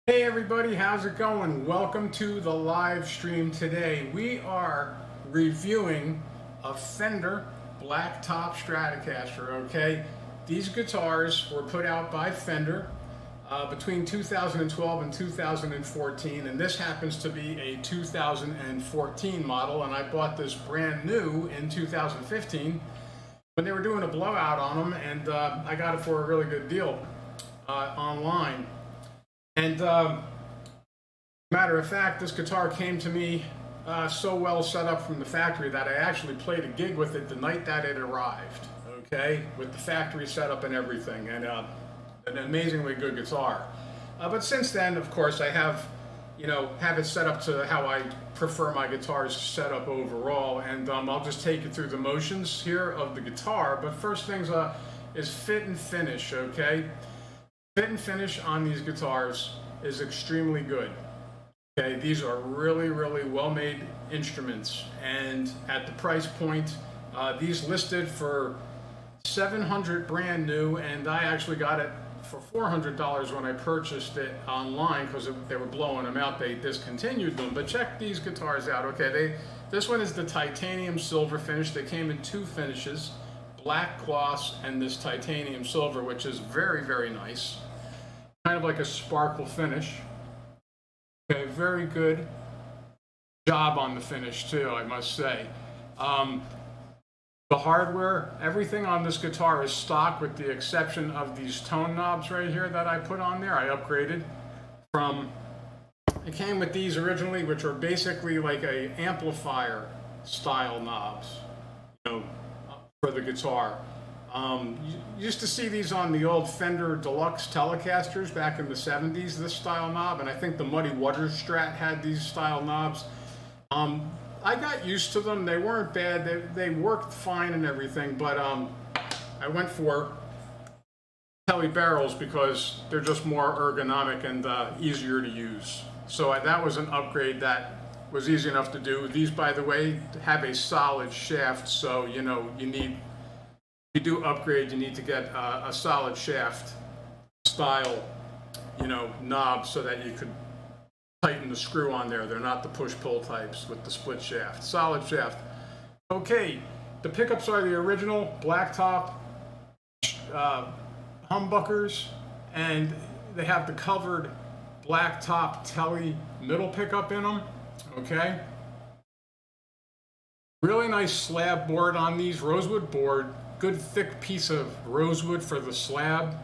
Hey everybody, how's it going? Welcome to the live stream today. We are reviewing a Fender Blacktop Stratocaster, okay? These guitars were put out by Fender between 2012 and 2014, and this happens to be a 2014 model, and I bought this brand new in 2015 when they were doing a blowout on them, and I got it for a really good deal online. And matter of fact, this guitar came to me so well set up from the factory that I actually played a gig with it the night that it arrived, okay, with the factory setup and everything, and an amazingly good guitar. But since then, of course, I have it set up to how I prefer my guitars set up overall, and I'll just take you through the motions here of the guitar. But first things is fit and finish, okay? Fit and finish on these guitars is extremely good. Okay, these are really, really well-made instruments, and at the price point, these listed for $700 brand new, and I actually got it for $400 when I purchased it online because they were blowing them out. They discontinued them, but check these guitars out. Okay, this one is the titanium silver finish. They came in two finishes, black gloss and this titanium silver, which is very, very nice. Kind of like a sparkle finish. Okay, very good job on the finish too, I must say. The hardware, everything on this guitar is stock with the exception of these tone knobs right here that I put on there. I upgraded from, it came with these originally, which are basically like a amplifier style knobs, for the guitar. You used to see these on the old Fender Deluxe Telecasters back in the 70s, this style knob, and I think the Muddy Waters Strat had these style knobs. I got used to them. They weren't bad. They worked fine and everything, but I went for Tele barrels because they're just more ergonomic and easier to use. So that was an upgrade that was easy enough to do. These, by the way, have a solid shaft, so you do upgrade, you need to get a solid shaft style, knob so that you could tighten the screw on there. They're not the push-pull types with the split shaft. Solid shaft. Okay, the pickups are the original Blacktop humbuckers, and they have the covered Blacktop Tele middle pickup in them. Okay. Really nice slab board on these, rosewood board. Good thick piece of rosewood for the slab.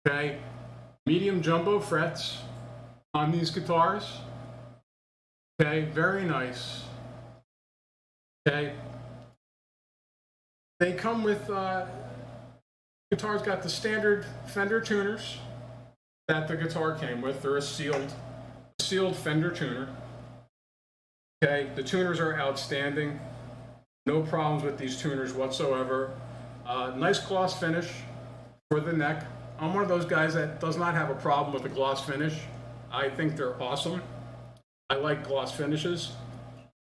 Okay, medium jumbo frets on these guitars. Okay, very nice. Okay, they come with guitars got the standard Fender tuners that the guitar came with. They're a sealed Fender tuner. Okay, the tuners are outstanding. No problems with these tuners whatsoever. Nice gloss finish for the neck. I'm one of those guys that does not have a problem with the gloss finish. I think they're awesome. I like gloss finishes.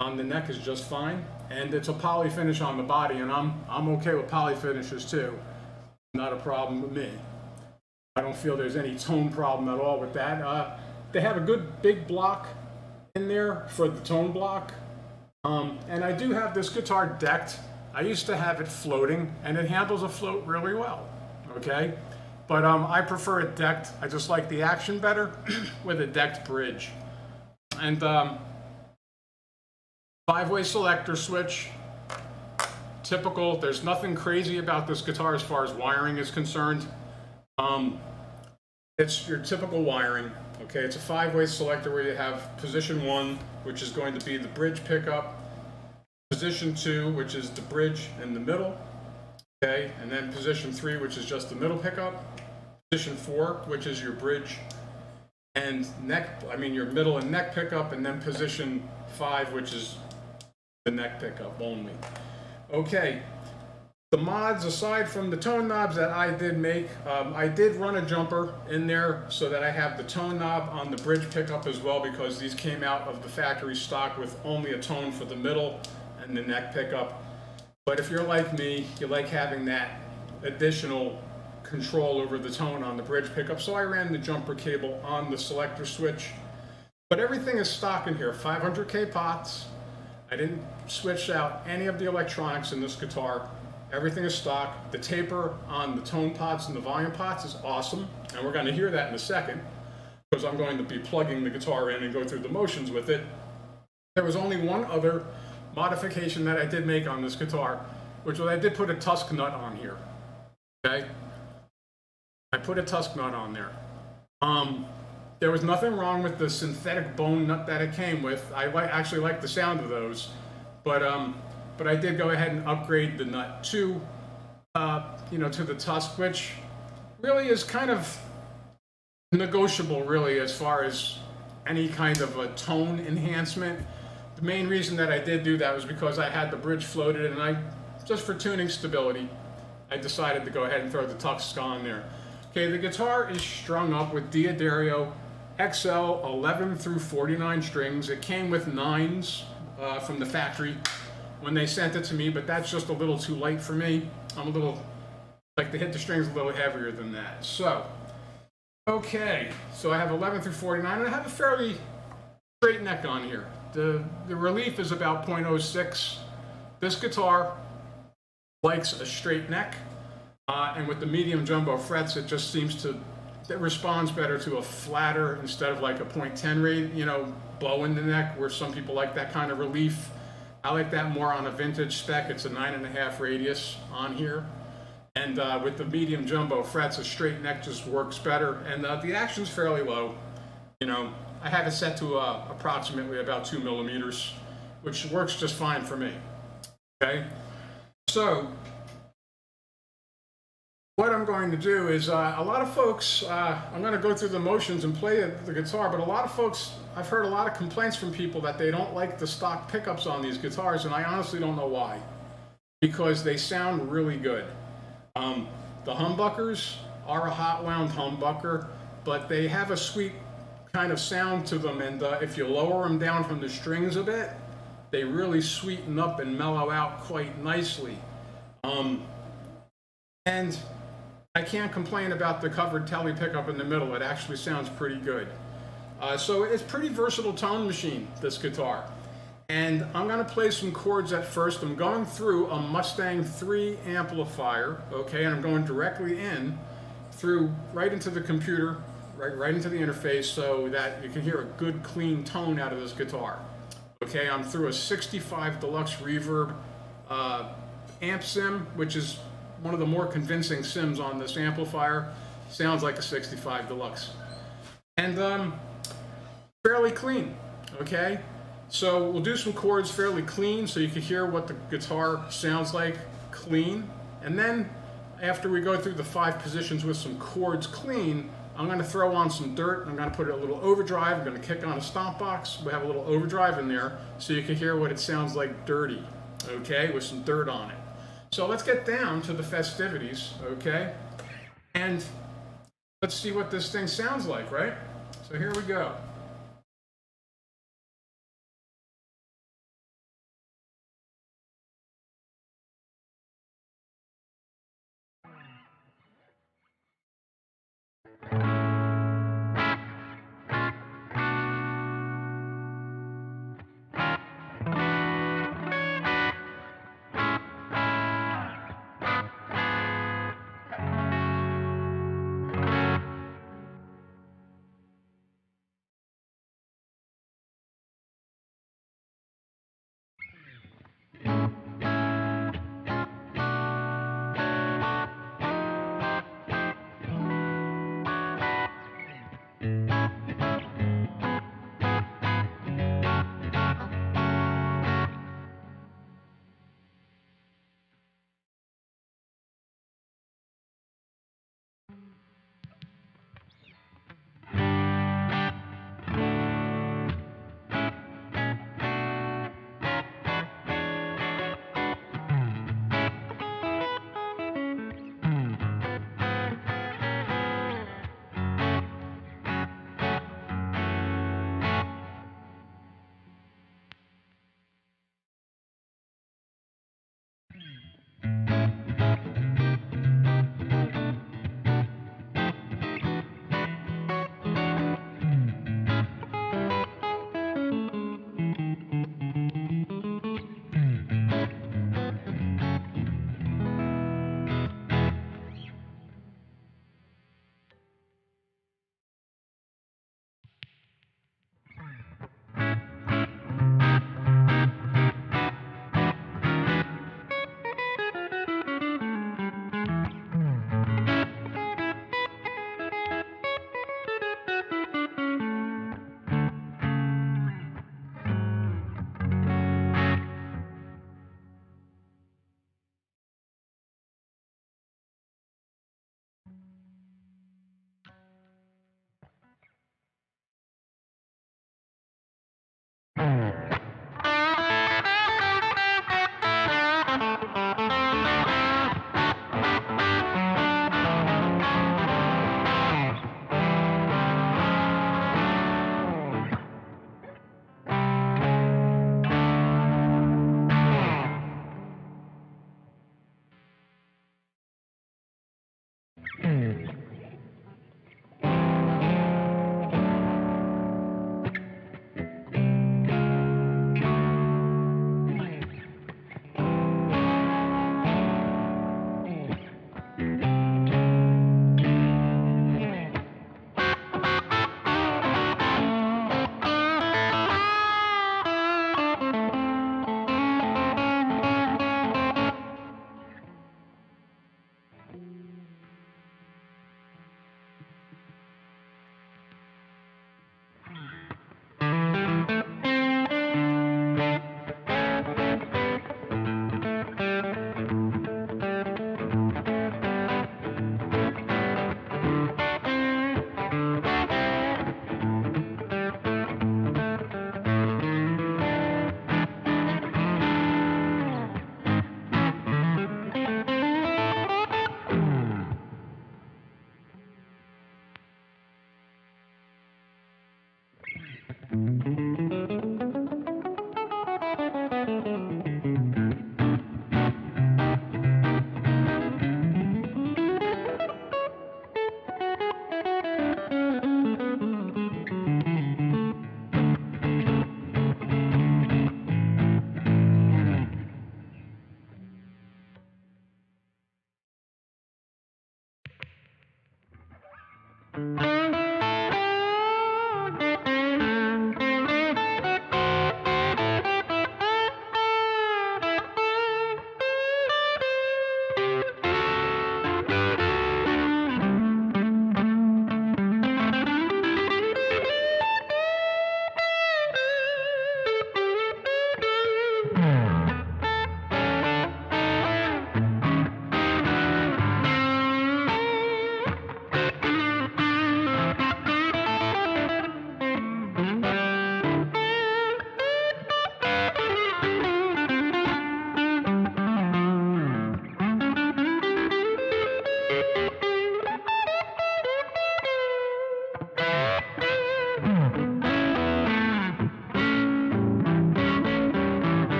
On the neck is just fine, and it's a poly finish on the body, and I'm okay with poly finishes too. Not a problem with me. I don't feel there's any tone problem at all with that. They have a good big block in there for the tone block, and I do have this guitar decked. I used to have it floating, and it handles a float really well, okay? But I prefer it decked. I just like the action better with a decked bridge. And 5-way selector switch, typical. There's nothing crazy about this guitar as far as wiring is concerned. It's your typical wiring, okay? It's a 5-way selector where you have position 1, which is going to be the bridge pickup, position 2, which is the bridge in the middle, okay, and then position 3, which is just the middle pickup, position 4, which is your bridge and your middle and neck pickup, and then position 5, which is the neck pickup only. Okay, the mods, aside from the tone knobs that I did make, I did run a jumper in there so that I have the tone knob on the bridge pickup as well, because these came out of the factory stock with only a tone for the middle and the neck pickup. But if you're like me, you like having that additional control over the tone on the bridge pickup, so I ran the jumper cable on the selector switch. But everything is stock in here, 500K pots. I didn't switch out any of the electronics in this guitar. Everything is stock. The taper on the tone pots and the volume pots is awesome, and we're going to hear that in a second, because I'm going to be plugging the guitar in and go through the motions with it. There was only one other modification that I did make on this guitar, which was I did put a tusk nut on here. Okay? I put a tusk nut on there. There was nothing wrong with the synthetic bone nut that it came with. I actually like the sound of those, but I did go ahead and upgrade the nut to, to the tusk, which really is kind of negotiable, really, as far as any kind of a tone enhancement. The main reason that I did do that was because I had the bridge floated, and just for tuning stability, I decided to go ahead and throw the tusk on there. Okay, the guitar is strung up with D'Addario XL 11 through 49 strings. It came with 9s from the factory when they sent it to me, but that's just a little too light for me. I'm like to hit the strings a little heavier than that. So, okay, so I have 11 through 49, and I have a fairly straight neck on here. The relief is about 0.06. This guitar likes a straight neck, and with the medium jumbo frets, it just seems to, it responds better to a flatter instead of like a 0.10 rate, bow in the neck, where some people like that kind of relief. I like that more on a vintage spec. It's a 9.5 radius on here. And with the medium jumbo frets, a straight neck just works better. And the action's fairly low. I have it set to approximately about 2 millimeters, which works just fine for me. Okay? So, what I'm going to do is, a lot of folks, I'm going to go through the motions and play the guitar, but a lot of folks, I've heard a lot of complaints from people that they don't like the stock pickups on these guitars, and I honestly don't know why. Because they sound really good. The humbuckers are a hot wound humbucker, but they have a sweet kind of sound to them, and if you lower them down from the strings a bit, they really sweeten up and mellow out quite nicely. And I can't complain about the covered Tele pickup in the middle. It actually sounds pretty good. So it's a pretty versatile tone machine, this guitar. And I'm going to play some chords at first. I'm going through a Mustang 3 amplifier, okay, and I'm going directly in through right into the computer, right into the interface, so that you can hear a good clean tone out of this guitar. Okay, I'm through a 65 Deluxe Reverb amp sim, which is one of the more convincing sims on this amplifier. Sounds like a 65 Deluxe. And fairly clean, okay? So we'll do some chords fairly clean so you can hear what the guitar sounds like clean. And then after we go through the 5 positions with some chords clean, I'm going to throw on some dirt. I'm going to put a little overdrive. I'm going to kick on a stomp box. We have a little overdrive in there so you can hear what it sounds like dirty, okay, with some dirt on it. So let's get down to the festivities, okay? And let's see what this thing sounds like, right? So here we go.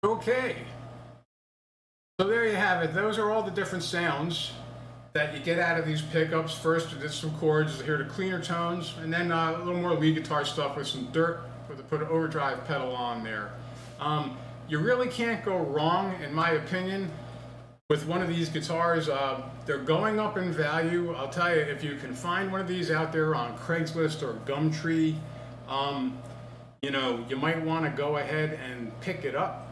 Okay, so there you have it. Those are all the different sounds that you get out of these pickups. First, we did some chords, here the cleaner tones, and then a little more lead guitar stuff with some dirt, put an overdrive pedal on there. You really can't go wrong, in my opinion, with one of these guitars. They're going up in value. I'll tell you, if you can find one of these out there on Craigslist or Gumtree, you know, you might want to go ahead and pick it up.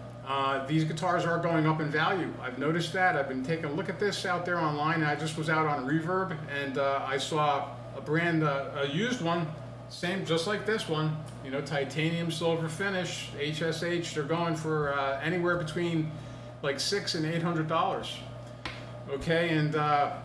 These guitars are going up in value. I've noticed that. I've been taking a look at this out there online. I just was out on Reverb, and I saw a brand, a used one, same, just like this one, you know, titanium silver finish, HSH. They're going for anywhere between like $600 and $800. Okay, and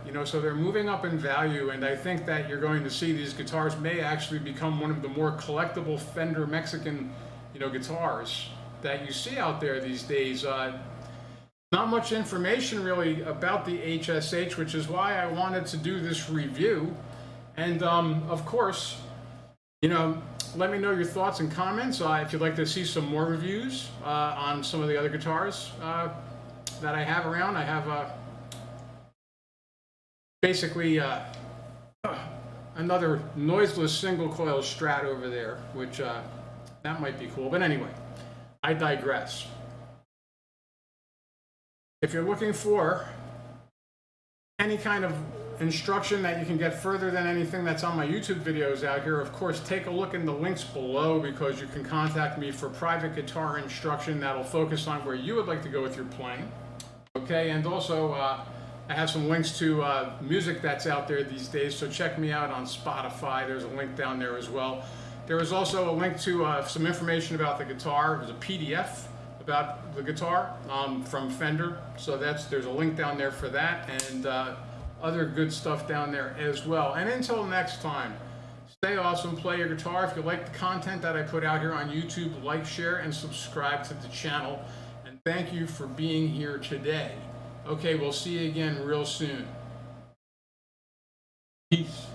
you know, so they're moving up in value, and I think that you're going to see these guitars may actually become one of the more collectible Fender Mexican, you know, guitars that you see out there these days. Not much information really about the HSH, which is why I wanted to do this review. And of course, you know, let me know your thoughts and comments if you'd like to see some more reviews on some of the other guitars that I have around. I have basically another noiseless single coil Strat over there, which that might be cool. But anyway, I digress. If you're looking for any kind of instruction that you can get further than anything that's on my YouTube videos out here, of course, take a look in the links below, because you can contact me for private guitar instruction that'll focus on where you would like to go with your playing. Okay, and also I have some links to music that's out there these days, so check me out on Spotify. There's a link down there as well. There is also a link to some information about the guitar. There's a PDF about the guitar from Fender, so there's a link down there for that, and other good stuff down there as well. And until next time, stay awesome, play your guitar. If you like the content that I put out here on YouTube, like, share, and subscribe to the channel. And thank you for being here today. Okay, we'll see you again real soon. Peace.